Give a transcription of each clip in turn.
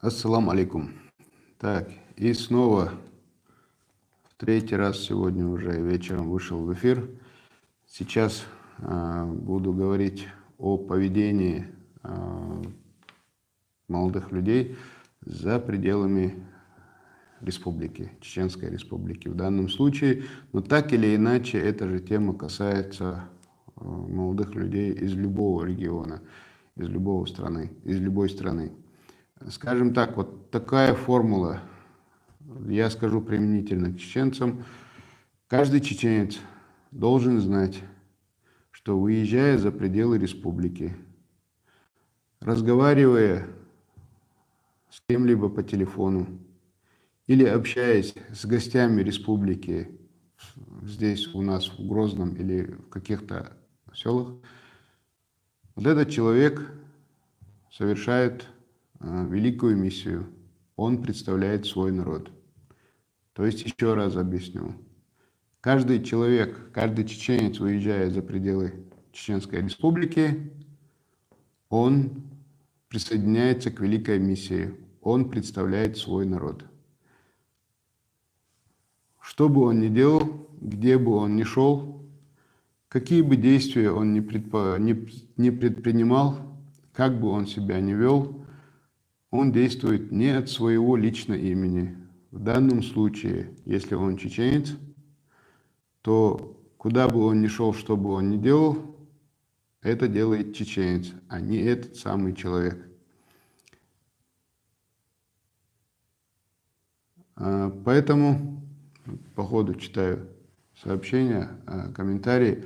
Ассаламу алейкум. Так, и снова в третий раз сегодня уже вечером вышел в эфир. Сейчас буду говорить о поведении молодых людей за пределами республики, Чеченской республики в данном случае. Но так или иначе, эта же тема касается молодых людей из любого региона, из любой страны. Скажем так, вот такая формула, я скажу применительно к чеченцам. Каждый чеченец должен знать, что, выезжая за пределы республики, разговаривая с кем-либо по телефону или общаясь с гостями республики здесь у нас в Грозном или в каких-то селах, вот этот человек совершает великую миссию. Он представляет свой народ. То есть, еще раз объясню. Каждый человек, каждый чеченец, выезжая за пределы Чеченской республики, он присоединяется к великой миссии. Он представляет свой народ. Что бы он ни делал, где бы он ни шел, какие бы действия он ни предпринимал, как бы он себя ни вел, он действует не от своего личного имени. В данном случае, если он чеченец, то куда бы он ни шел, что бы он ни делал, это делает чеченец, а не этот самый человек. Поэтому, по ходу читаю сообщения, комментарии.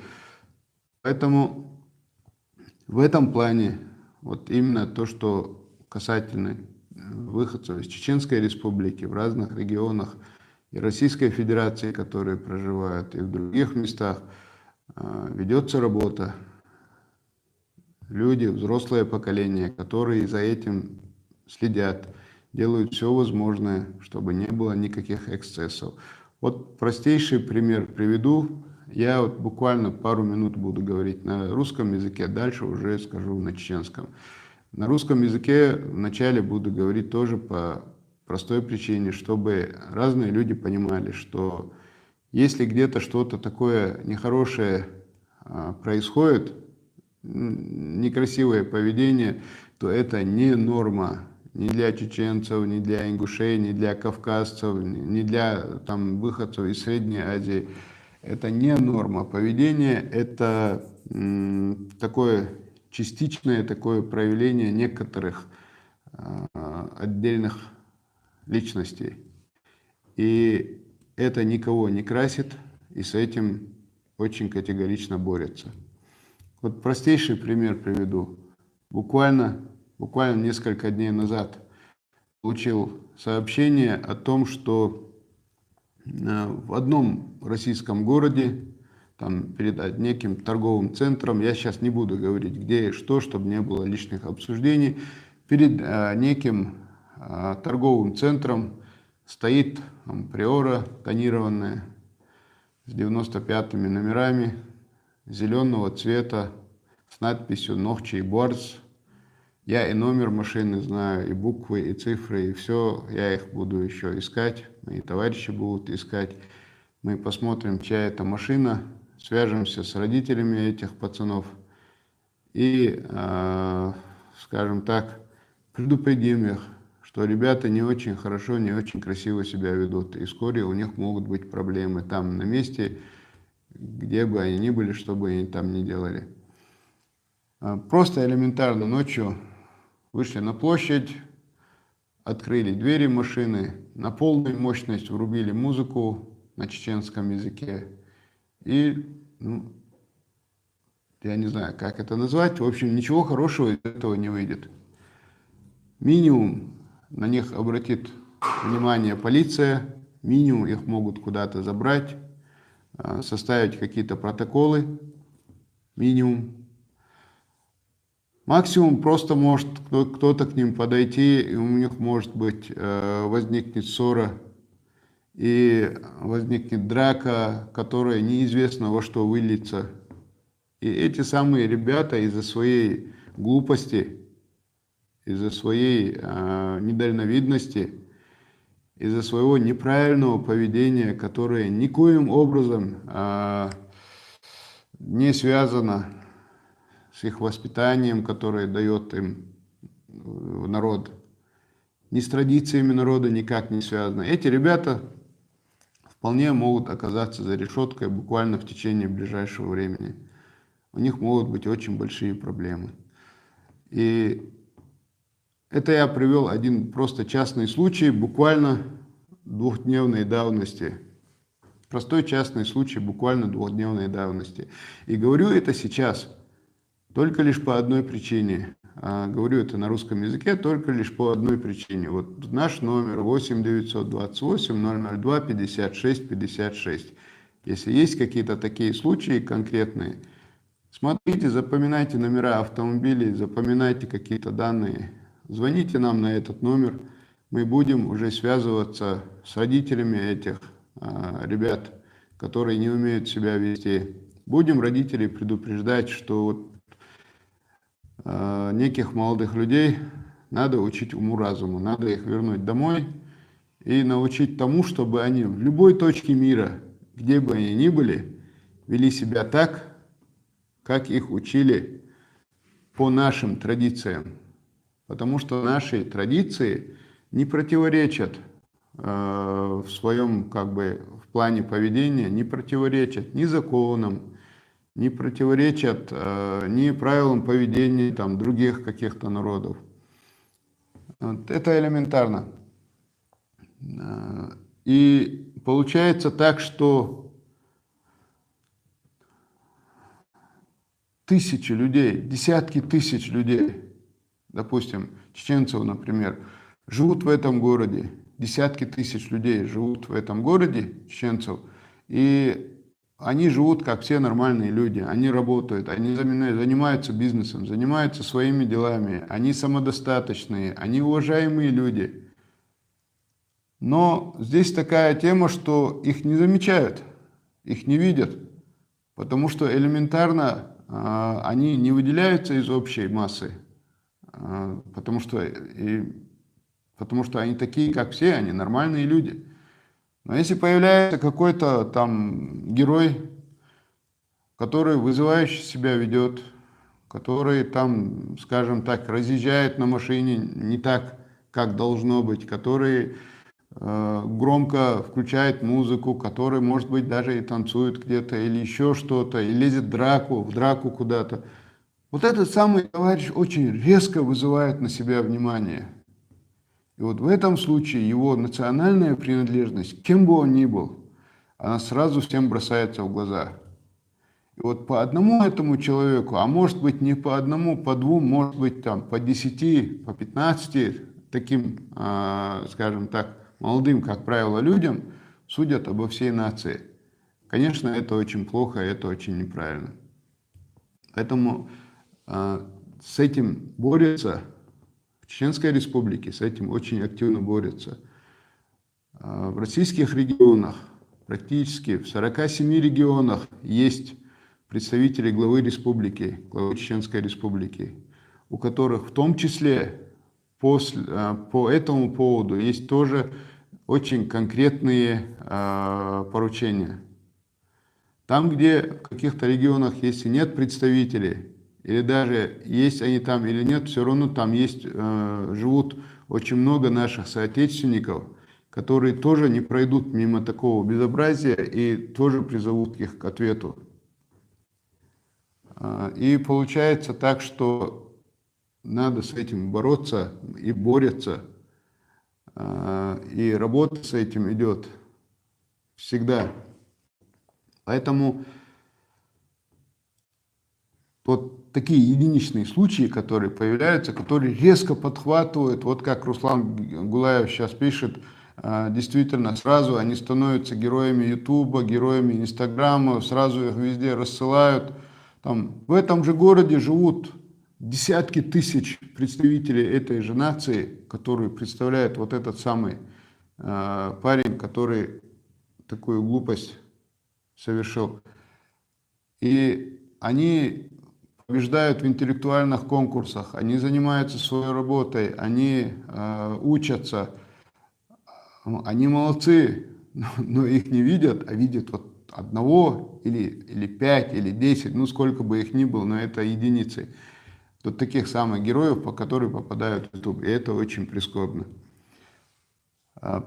Поэтому в этом плане, вот именно то, что касательно выходцев из Чеченской республики в разных регионах и Российской Федерации, которые проживают, и в других местах, ведется работа. Люди, взрослое поколение, которые за этим следят, делают все возможное, чтобы не было никаких эксцессов. Вот простейший пример приведу. Я вот буквально пару минут буду говорить на русском языке, дальше уже скажу на чеченском. На русском языке вначале буду говорить тоже по простой причине, чтобы разные люди понимали, что если где-то что-то такое нехорошее происходит, некрасивое поведение, то это не норма ни для чеченцев, ни для ингушей, ни для кавказцев, ни для выходцев из Средней Азии. Это не норма поведения, это такое частичное такое проявление некоторых отдельных личностей. И это никого не красит, и с этим очень категорично борются. Вот простейший пример приведу. Буквально несколько дней назад получил сообщение о том, что в одном российском городе, перед неким торговым центром, я сейчас не буду говорить где и что, чтобы не было лишних обсуждений, перед неким торговым центром стоит приора тонированная с 95-ми номерами, зеленого цвета, с надписью «Нохчий Борс». Я и номер машины знаю, и буквы, и цифры, и все. Я их буду еще искать, мои товарищи будут искать. Мы посмотрим, чья это машина, свяжемся с родителями этих пацанов и, скажем так, предупредим их, что ребята не очень хорошо, не очень красиво себя ведут, и вскоре у них могут быть проблемы там на месте, где бы они ни были, что бы они там ни делали. Просто элементарно ночью вышли на площадь, открыли двери машины, на полную мощность врубили музыку на чеченском языке. И, я не знаю, как это назвать, в общем, ничего хорошего из этого не выйдет. Минимум на них обратит внимание полиция, минимум их могут куда-то забрать, составить какие-то протоколы, минимум. Максимум просто может кто-то к ним подойти, и у них может быть возникнет ссора, и возникнет драка, которая неизвестно во что выльется. И эти самые ребята из-за своей глупости из-за своей недальновидности, из-за своего неправильного поведения, которое никоим образом не связано с их воспитанием, которое дает им народ, ни с традициями народа никак не связано. Эти ребята вполне могут оказаться за решеткой буквально в течение ближайшего времени. У них могут быть очень большие проблемы. И это я привел один просто частный случай, буквально двухдневной давности. Простой частный случай, буквально двухдневной давности. И говорю это сейчас только лишь по одной причине. Говорю это на русском языке только лишь по одной причине. Вот наш номер 8 928 002 56 56. Если есть какие-то такие случаи конкретные, смотрите, запоминайте номера автомобилей, запоминайте какие-то данные. Звоните нам на этот номер. Мы будем уже связываться с родителями этих ребят, которые не умеют себя вести. Будем родителей предупреждать, что вот неких молодых людей надо учить уму-разуму, надо их вернуть домой и научить тому, чтобы они в любой точке мира, где бы они ни были, вели себя так, как их учили по нашим традициям. Потому что наши традиции не противоречат в своем в плане поведения, не противоречат ни законам, не противоречат ни правилам поведения других каких-то народов. Вот, это элементарно. И получается так, что тысячи людей, десятки тысяч людей, допустим, чеченцев, например, живут в этом городе, десятки тысяч людей живут в этом городе, чеченцев, и они живут, как все нормальные люди, они работают, они занимаются бизнесом, занимаются своими делами, они самодостаточные, они уважаемые люди. Но здесь такая тема, что их не замечают, их не видят, потому что элементарно они не выделяются из общей массы, потому что они такие, как все, они нормальные люди. Но если появляется какой-то там герой, который вызывающе себя ведет, который там, скажем так, разъезжает на машине не так, как должно быть, который громко включает музыку, который, может быть, даже и танцует где-то или еще что-то, и лезет в драку куда-то. Вот этот самый товарищ очень резко вызывает на себя внимание. И вот в этом случае его национальная принадлежность, кем бы он ни был, она сразу всем бросается в глаза. И вот по одному этому человеку, а может быть не по одному, по двум, может быть там по 10, по 15 таким, скажем так, молодым, как правило, людям судят обо всей нации. Конечно, это очень плохо, это очень неправильно. Поэтому с этим борется в Чеченской Республике, с этим очень активно борются. В российских регионах, практически в 47 регионах есть представители главы республики, главы Чеченской Республики, у которых в том числе по этому поводу есть тоже очень конкретные поручения. Там, где в каких-то регионах, если нет представителей, или даже есть они там или нет, все равно там живут очень много наших соотечественников, которые тоже не пройдут мимо такого безобразия и тоже призовут их к ответу. И получается так, что надо с этим бороться и борется, и работа с этим идет всегда. Поэтому вот такие единичные случаи, которые появляются, которые резко подхватывают, вот как Руслан Гулаев сейчас пишет, действительно сразу они становятся героями Ютуба, героями Инстаграма, сразу их везде рассылают. Там, в этом же городе живут десятки тысяч представителей этой же нации, которые представляет вот этот самый парень, который такую глупость совершил. И они побеждают в интеллектуальных конкурсах, они занимаются своей работой, они учатся, они молодцы, но их не видят, а видят вот одного или 5, или 10, ну сколько бы их ни было, но это единицы. Вот таких самых героев, по которые попадают в YouTube, и это очень прискорбно.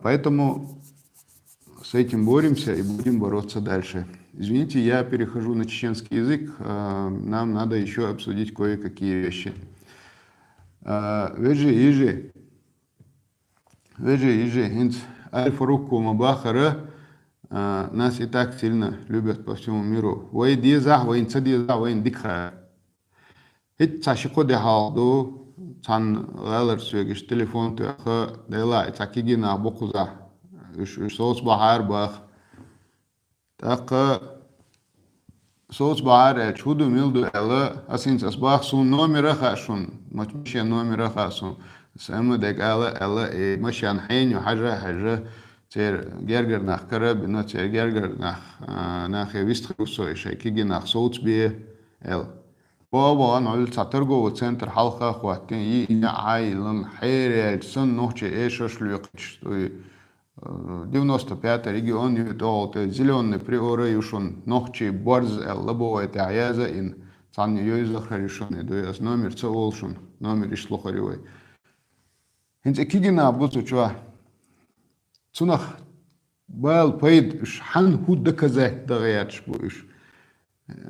Поэтому с этим боремся и будем бороться дальше. Извините, я перехожу на чеченский язык, нам надо еще обсудить кое-какие вещи. Вежи, инц аль-фарукку мабахара нас и так сильно любят по всему миру. Вай дизах, вай инцадизах, вай индикха. Хит сашико дехалду, цан лалар сюгиш телефон туяха дела, ицакигина бокуза. Соус бахар бах. Так соус бахар чуду милду эла, асинц асбах сун номера хашун, мачмишия номера хашун. سأما ديك ألا إيه مشان حين وحاجة تير جرجر ناخ كرب إنه تير جرجر ناخ ويستخلصوا شيء كيجي ناخ صوت بيه بابا أنا قلت ساترجو وتسنتر حلقة خواتين ينا عايلن حيرة سن نوحشة إيش أشلوقش 95 регион يتوه зеленый приоры юшун нохчи борз лабо это аяза ин цан юизахар юшун это номер цаолшун номер ишлохаревой. Хинц экигина бусу чуа цунах бал пейд ш хан худ доказать дагаяч буш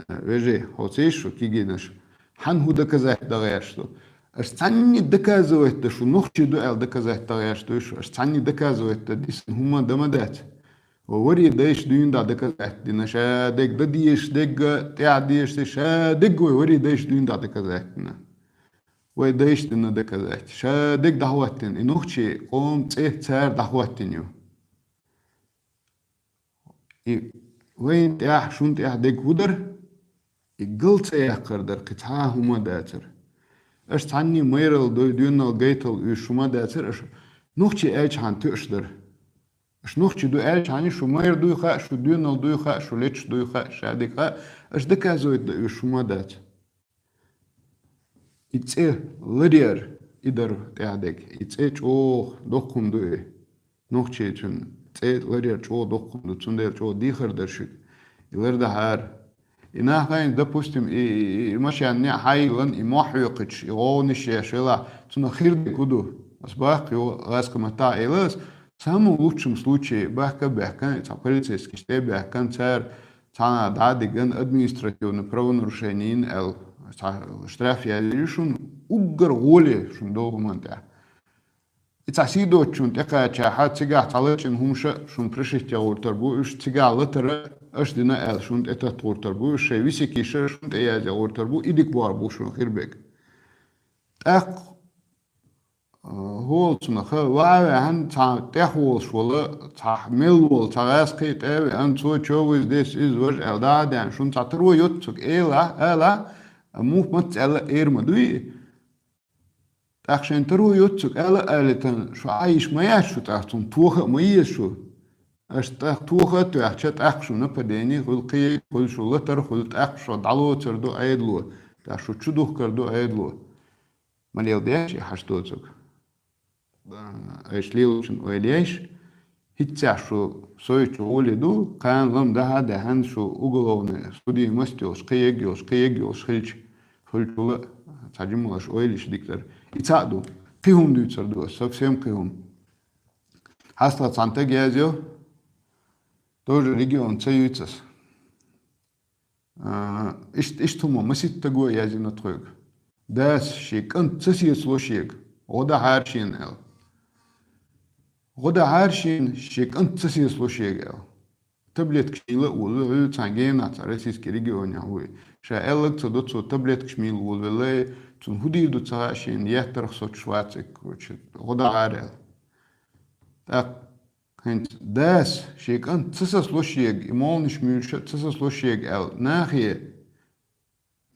вежи хоциш кигинаш хан худ доказать дагаяч что аш цанни доказывает то что нохчи дуэл доказать дагаяч что аш цанни доказывает то дис хума дамадат ووري دايش دين دا доказать динаша дег дадиеш дег теадиеш ша дег وري دايش دين دا доказать ويدايشتنا دكذات شا ديك دعواتن إنوخشي قوم تسار دعواتن وين تياح شون تياح ديك ودر يقل تياح قردر قطعا هما داتر اش تعني ميرل دوينا الجيتل شما داتر اش نوخشي ايش عن تقشدر اش نوخشي دو ايش عني شو مير دويخا شو دوينا دويخا شو ليتش دويخا شا ديكا اش دكازويت شما داتر إتسه لدير إدر تعدك إتسه جو دخم دوي نوخشي تون إتسه لدير جو دخم دو تندر جو ديخر درشك يلرده هار إنها خاين допустим ماشي يعني هاي لن إمحيقش يغونش يشيلا تون خير دكودو أصبح يو غاسك متاع إلس самом лучшем случае бахка полицейский штаб бахкан цар цана дадиган административное правонарушение ин эл штраф я решун угар голе шун документа. Это сидо чун такая чаха цыга талачин хумша шун пришитя ортарбу уж цыга латера аж дина эл шун это ортарбу шей висики шун я за ортарбу идик барбу шун хирбек. Так هولتنا خواهی هن تحول شوله تحمل تغاسقی تابع ان تو چویز دیس از ورش الدادن شون تطرو یوتسک الا موفمت الا ایرمدوی تخشن ترو یوتسک الا تن شو عايش ما يشو تحتون توخ ما يشو اش تخ توخ تو احشت اخشو نپدینی خلقی خل شو لتر خلت اخشو دالو تردو ایدلو تخشو چدوخ کردو ایدلو ملیل دیش حشتوتسک эшлилушин ойлеш хитца шо сойчу олиду канлам да хан шо уголовный судья мастёш кыегёш хилч хулчула таджимулаш ойлиш диктор ицаду кыхум дүйцерду совсем кыхум хасла цанта гязё тоже регион цаюцас иштумо маситтагу язина трыг дас шикан цасиес лошек ода харшин эл غدا عارشين شيك أنت تسيس لو شيء تبلت كشميل ولا تانجين عترسيس كريجون يهوي شاءلك تدوت سو تبلت كشميل ولا تنهدي دوت عارشين يهتر صوت شواتك وش غدا عارل так هنت داس شيك أنت تسيس لو شيء إيمانش ميرش تسيس لو شيء ال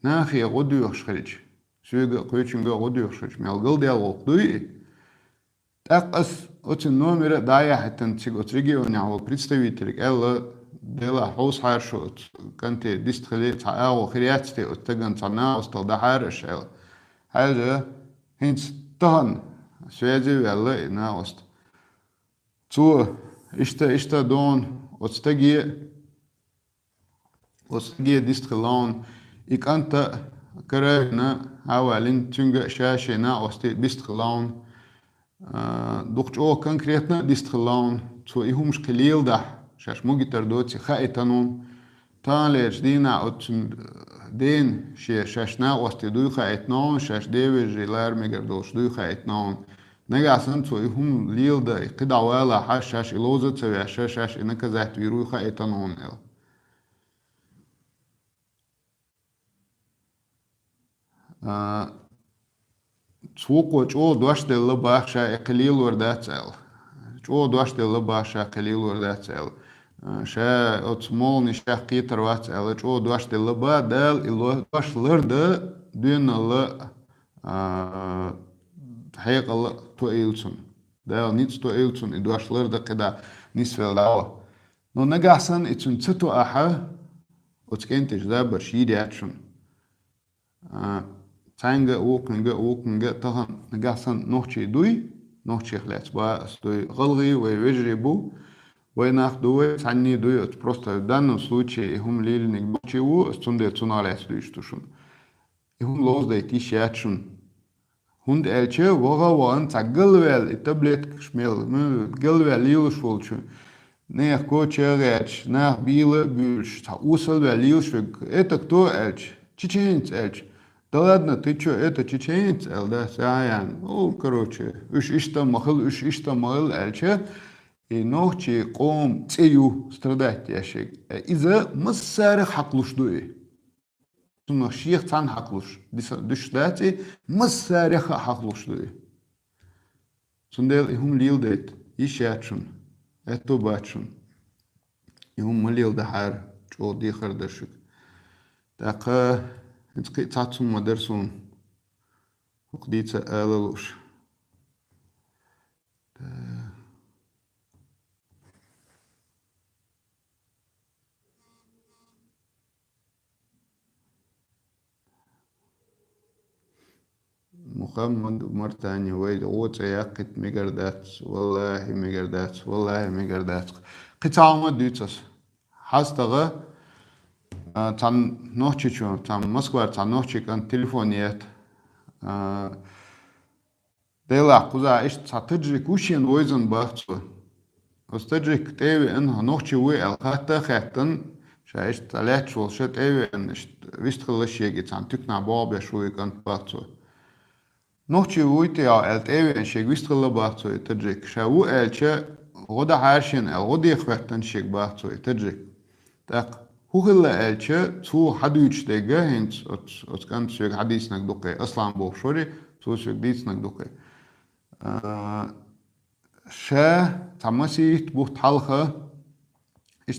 ناخي غدو يخشخلش سوى قويتشين غدو يخشخلش مالقل ديالوق دوي так ас очень номера дая хатан цигот регион представитель эл دلا حوس حار شو كنت ديست خلي تعاو خرياتي أتجن صناع أستل ده حار الشيء هذا هنس تهن سويزي ولا إنا أست تو إشتا دون أستجي ديست خلون إك أنت كرهنا حوالين تنجا شاشنا أستي ديست خلون دوقش أو كونكريتنا ديست خلون تو إهمش قليل ده شاش موجي تردوتي خايتانون تان ليش دينا أتن دين شاشنا أستي دوي خايتنون شاش ديوي جيلار ميجردوش دوي خايتنون نجاسن تو إهم ليل ده قد عوالا حاش شاش إلوزة تسوي شاش إنك زهت ويروي خايتانون إل تسوق جو دوش دل باشا قليل وردات ال جو دوش دل باشا قليل وردات ال شا اتمول نشا قيتر وات ال جو دوش دل با دل إلو دوش لرد دين ال حيق ال تو إيلسون دل نيتس تو إيلسون إدوش لرد كدا نسفل دعوة نو نجحسن إتون تتو أحا وتكنتش دا برشيدي أكشن تانجا ووكنجا تهان نجحسن نوحشي دوي نوحشي خلاص با استوي غلغي ويجري بو ويناخ دوي تاني دوي просто в данном случае هم лилник бочеву استунде цуналес дуйштушун هم лоз да тишячун хунд элче вога ван цаглвел таблет шмел гелвел лилш волчу нех кочереч на биле бюльш та усалвел лилш это кто элч чеченец элч Да ладно, ты чё, это чеченец, да, саян. Ну, короче, уж ишта махал, эльче, и нохчи ком цею страдать яшек. Иза массары хаклуштуи. Тунах шиех цан хаклуш. Душдати массары хаклуштуи. Сундел ихум лилдет, ишячун, это бачун. Ихум малил дахар, чо дихар дашик. Так, إنتقي تعطون مدرسون وقديت آلالوش محمد مرتاني ويد غوت يقت ميجردات والله ميجردات قطع مديتس حاستغا تان نوحشي شو تان مسكوار تان نوحشي كان تليفونيات ديلا قوزا إيش تاتجري كوشين ويزن باختو استجري كتاوي إنها نوحشي وي الخاطة خاطن شا إيش تلات شو شت أوي إن إيش ويستخلص يجي تان تكنا بابا شوي كان باختو نوحشي وي تيا ألت أوي إن شيء ويستخلص باختو تجري شا وو ألشة غدا عارشين غدا يخواتن شيء باختو تجري تاق هوغلا ألشة تو حدوش دقة هنت أتكن سوق حديث نقدقة أصلاً بوشوري تو سوق ديس نقدقة شا تمسي تبوت حلقة إيش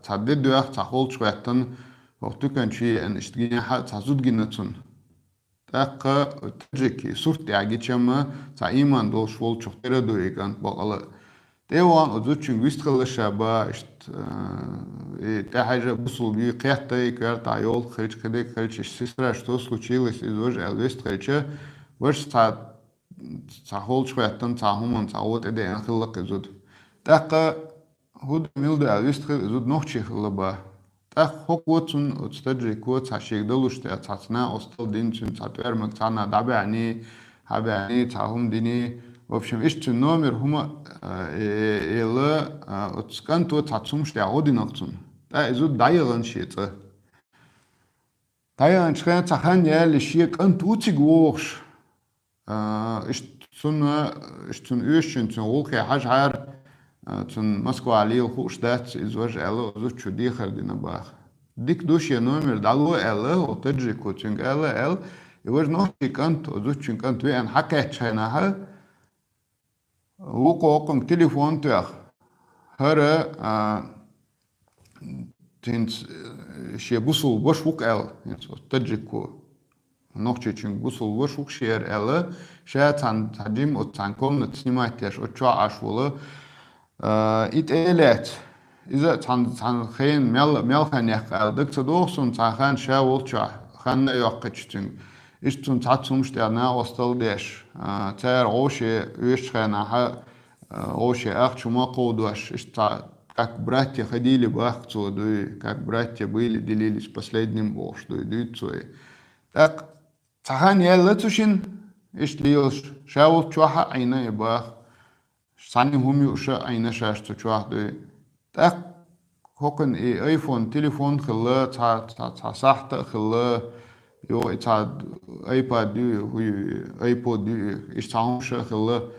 تعدد دوخ تحول شويتن وقتو كان شيء إن إشتغينا حق تعزود جنتون تاقة تجيكي صورت يعجي شما تعيمان دول شوال شوكتيرا دوي كانت بقالة ديوان أدوتشن ويستخل الشابا إشت تا حاجة بصل بي قيحتاي كارت عيول خريج كده خريج السيسترا что случилось из уже الويست خريجة وش تعهول شويتن تعهمن تعود إده أنخلق إزود تاقة هود ميلد الويست خريج إزود نوحشي خلبا تاق حقوتن أتستجري كوت تعشيك دلوش تعتنا أستل دينتن تعتوير مكتانا دابعني هابعني تعهم ديني В общем, ищу номер хума эле отскан то цацум штя одинокцун. Да изу дайган шица. Дайган шхэн цахан ял шиек ан туциг вогш. Иштун öschen zum olke hajhar zum Moskva alil хуштац изваж эле зу чуди хардина бах. Дик душе номер дало эле отеджи коцинг эле эл иваж нохти кант зу чункант вен хакет чайна وقوقم تليفون تاخ هرا تنس شي بوصل باش وق ال تجيكو نوخشي تشين بوصل باش وق شير ال شا تان تجيم او تان كوم نتسنيمات تاش او تشا اشوله ات إذا تان خين ميل خان يخال دك تدوخسون تان خان شاولتشا خان يوقتشتن إشتون تعتمش تانا وصل ديش تار غوشي ويش خانا ها غوشي أخشو ما قودوش إشتا как братья ходили в акцию, да, как братья были, делились последним бож, да, так, цахан яллатушин, ишли шаул чуаха айна и бах, сани хуми уша айна шашто чуах, да, так, хокон и айфон, телефон хилла, та сахта хилла, йо, та айпад, айпод, иштахумша хилла,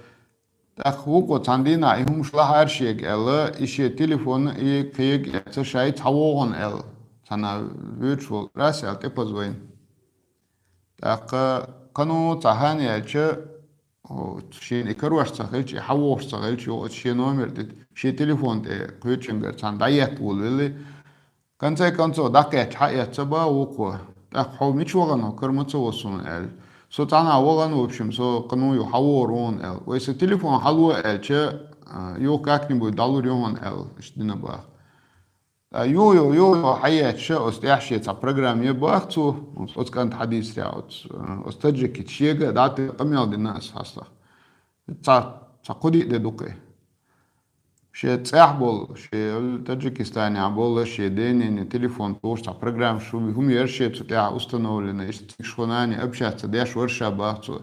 так хуко тандина ихум шла харшиг эл иши телефон и кийг это шай тавогон эл тана virtual расял те позвонин так кану цахани ача шин икаруаш цахэлч хавош цахэлч ши номер те ши телефон те кючингер цан даят улли канцай канцо дакэ чая цаба уко так хомичвогано кырмыцовосун эл So тана авоган в общем, so каную хаворон эл. Если телефон халуа эл, че ё как-нибудь далурён эл, штина бах. Ё хаят че остяшье ца программе бах цу, оскант хадис ряут. Остаджики чега даты камял динас хасла. Ца куди де дуке. Ше цахбол, ше Таджикистане абол, ше денег, телефон, тоже программ, что هم يرشي تطلع установлены, استشخوناني общаться, дашь ворша бахцу.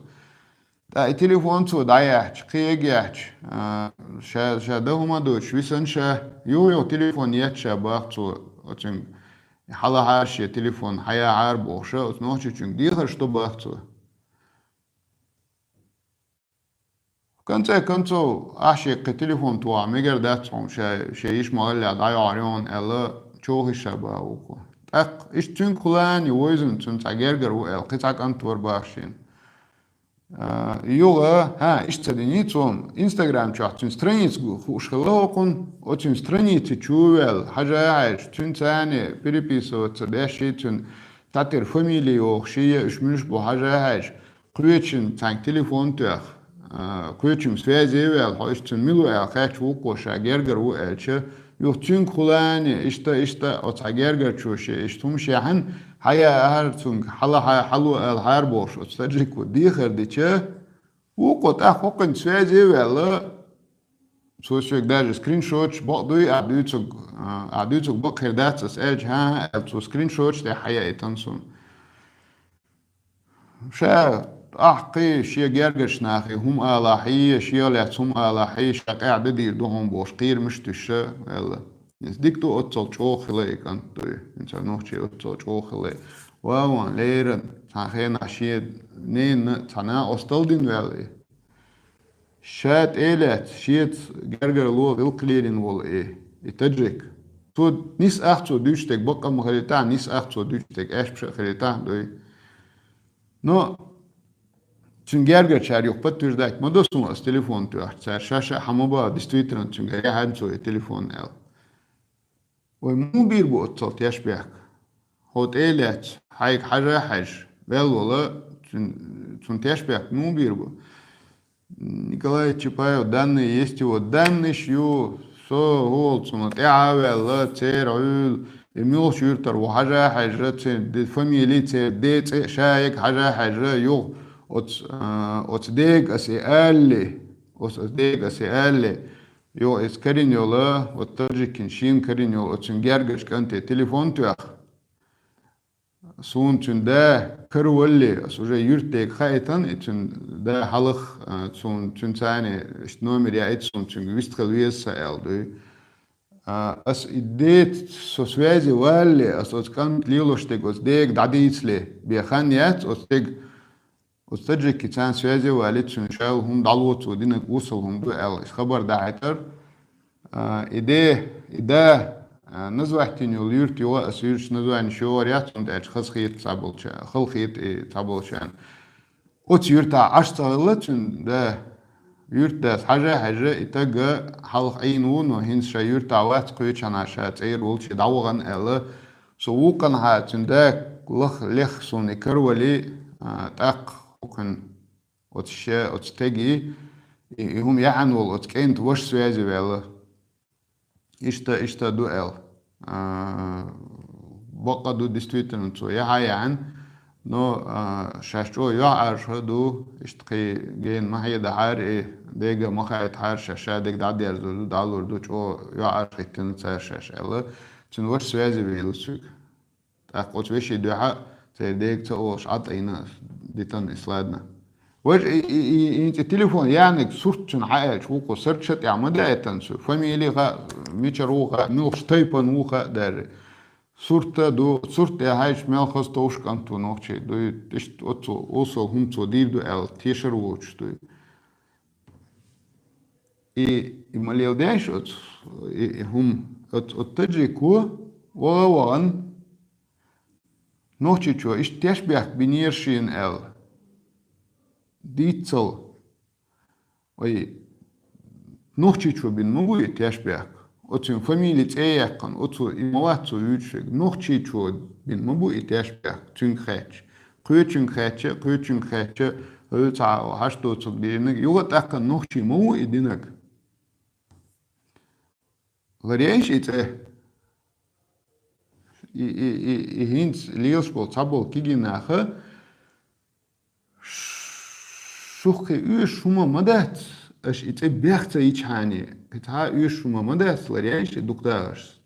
Да и телефон цу даяч, киегяч, ша да хума доч, висанша, ё телефон яча бахцу, очень халахарши телефон, хая арбо, ша ночью чунг дихар что бахцу. В конце концов, ашик телефон туа, мегер датсом, шеиш мағалля дайарион, элла чоғи шаба уку. Так, иш тюн кулани ойзун тюн цагергер у эл, қицак антвор бахшин. Юга, иш цадини цом, инстаграм чах, тюн страницу хушхала окун, о тюн страницы чувел, хажааш, тюн цани, переписываться, бяши тюн, татер фамилию, шия, ишмюш бу хажааш, куечин цанг телефон туях. Кучим связи вел, хоштун милуя, хач вукоша, гергер у элче, юхтун кулани, ишта, от гергер чуши, иштум шихан, хая артун, халу эл харбош, от стаджику дихер диче, вукот хокон связи вел, сосек даже скриншот, бокдуй, адуцук бокер датсас элч, элцу скриншот, те хая итансун. Ша أحقي شيء جرجش ناخي هم آلاحية شيء لات هم آلاحية شقع عددير دوهم بوش قير مش تشا يلا ديك تو أتصل شوخ ليك أنت إنسان نوشي أتصل شوخ ليك وان ليرن تاخين عشية نين تانا أستلدين والي شات إيلات شيت جرجر لو بالكليرين وال إيه يتجرك تو نيس أختو دوشتك بقى مخليتان نيس أختو دوشتك إيش بش خليتان دوي نو Чунгерга чарюк подтверждать, мы досунули с телефон туах, царь шаша хамоба действительно чунгерга хадцой телефон эл. Ой, му бирбу отцол тяшбяк. Хот элять, хайк хажа хаж, велвола чун тяшбяк, му бирбу. Николай Чапаев, данные есть его, данные шью, со голцуна, тяавелла, цер, ойл, эмил шюртар, хажа хажа, фамилии, цер, дец, шаек, хажа хажа, юг. От дег асиалли йо эс кариньола от таджикин шин кариньол от чунгергаш канте телефон туях сун чунда карвалли ас уже юртек хайтан итун да халах сун чунцани номер я итун чунг вистхал веса элду ас идет со связи валли ас от кан лилоштек от дег дадицле бихан ят от дег والتجربة كان سوازي وقالت شنشاو هم ضلوت ودينا وصلهم دو ال خبر ده عتر إده نزوح تنيو ليرتي وأسيرش نزوح نشوريات عند خلص خيط صابلشان خل خيط صابلشان وت يرتا عشتغلت ده يرتا حاجة إتجا حلق عينون وهنس شا يرتا وقت قيتشان عشات عير ولش دعوغن ألا سووقن هاتن ده لخ سون إكرولي تاق وكان وتشا وتستجي هم يعنوا وتكين توش سوازي ولا ишта дуэл. Бокаду действительно цо яхаян, но шашчо яаршаду иштқи ген махида хари дега махайт хар шашадик дадерду далурду чо яаршитин цашашала. Цун ваш связи вилусик. Так вот вещи духа цей дег цо шатайна дитан исладна. وش انت تليفون يعني صورت شن عايش وكو سيرشت يا مدى تنسو فاميلي غا ميشر وغا نوش تايبن وغا دار صورت دو صورت يا عايش مال خستوش كانتو نوشي دو تشت اوسو هم تو ديف دو ال تيشر ووش دو и малел деш от هم от таджику ووان نوشي чо иш тешбях биниршин эл ديتسل وي نوخشي شو بين موي تيشبيك أتون فاميلي تياكن أتو إمواتو يوتشك نوخشي شو بين موي تيشبيك تون خاتش قوتون خاتش هلتا هاشتو تقدينك يوغت أكن نوخشي موي دينك غريش إيه هينس ليوسبول تابول كيجيناخه شوخي شوما مدات اش اتبيخت يچاني كتا شوما مدات لريش دكتورش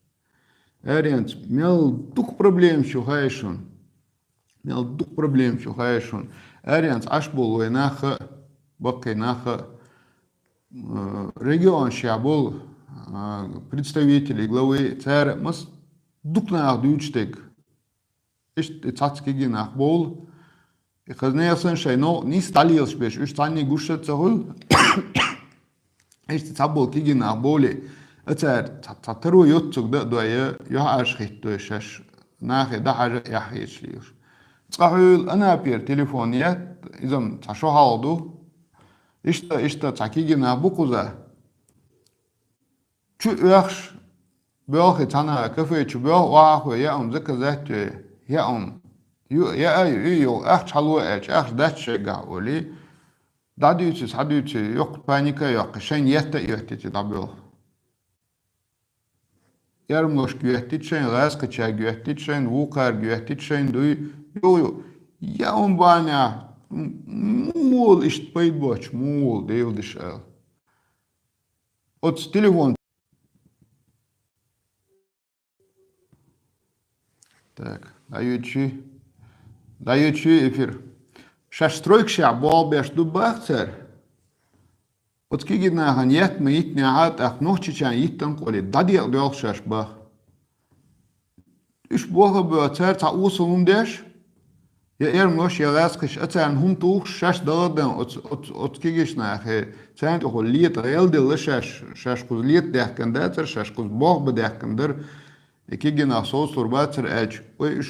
ارينت مел дух проблем شوخايشون مел дух проблем شوخايشون ارينت اشبول ويناخ بقيناخ регион шабол представители главы цар мас дукнах дучтек ишт цацкигинах бол خزنيسن شينو نيس تاليلش بيش اش تاني غوشه تهول اش تابول كيجينا بولي اتر تاترو يوتسوك دويا يهاش خيت دوشش ناخي ده حاجه يحيش ليش صاحول انا بير تليفونيات اذا تشو هالدو اشتا تاكيجينا بوكوزا شو يخش بياخي تانا كفي شو بياخ واخو يا ام زكزات يا ام يو اخ حلوه اخ داتش قاولي داديوتس حديوتس يوق بانيكا يوق شين يهتي دابل يرموش güvehtitşen raskıça güvehtitşen vukar güvehtitşen duy yo ya on bana mul ist payboç mul değil dışarı от телефон так даючи эфир шаштройкша болбеш дубахцер от кигина ганьят мит неат ах нохчичан иттан коли дадиак дёлшаш бах үш бога бөтер та усулум деш я эрмош я раскыш ацан хум тух шаш дадан от кигишна хе цент о лиет релдел шаш куз лиет дахкандатер шаш куз бог бедахкандер кигина соус турбатер эч ой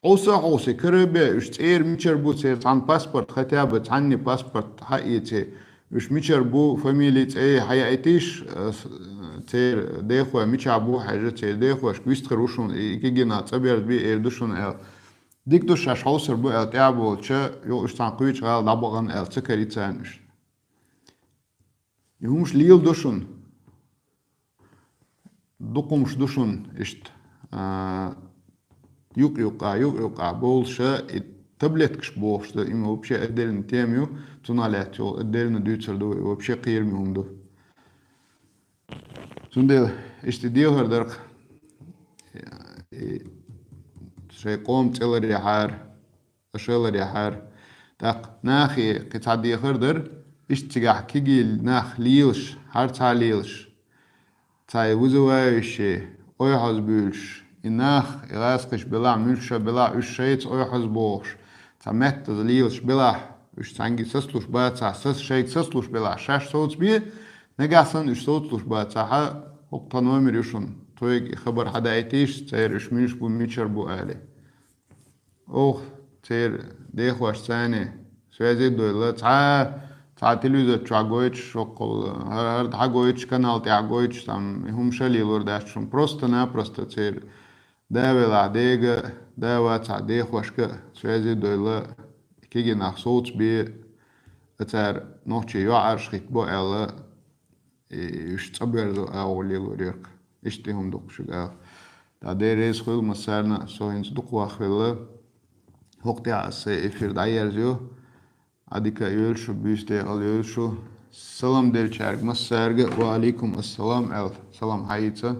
اوسه كربه اش تير ميشر بو تير عن باسبورت خطابه عني باسبورت حقيقتي اش ميشر بو فاميلي تي حياتيش تير ديخو ميشا بو حاجه تير ديخو اش كويست خروشون كيجينا صبر بي اردوشون ال ديك دوش اش حوسر بو ال تابو تش يو اش تنقويش غال دابغان ال تكريتسانش يهمش ليل دوشون دوقمش دوشون اشت يقع بولشة таблеткаш بوشتا إما вообще отдельно темью туналят, отдельно дүйцерду вообще кирмиумду. Сундел işte diyorlar şey قوم تلر يحار أشلر يحار تاق ناخي قطع diyorlar işte كيجيل ناخ ليلش هر تعليلش تاي وزوايش oyhaz bülş inach iraskish bela mülsha bela üshayt oyhaz boş tamet zliyos bela üsh tangi saslush batsa sas shayt saslush bela shash sots bi negasan üsh sotlush batsa ha hokta nomer yushun toyg khabar hadaytish tsayr üsh mülsh bu michar bu ali oh tsayr dekhwash sane связи дойлы та телевизор чагоич шокол har дагоич канал тягоич там хумшалилор дашчун просто-напросто цер давела дега дава та дехвашка связи дойлы киги нах соуц би цер ночи юарш хитбо эл үш цабердо аулилор İştihum dokşuga. Da deres koyul masarna soyunç dukvahvela. Hokti ası efirde ayarcı. Adika ölçü büste al ölçü. Salam der çarg masarga ve aleyküm assalam el. Salam hayitsa.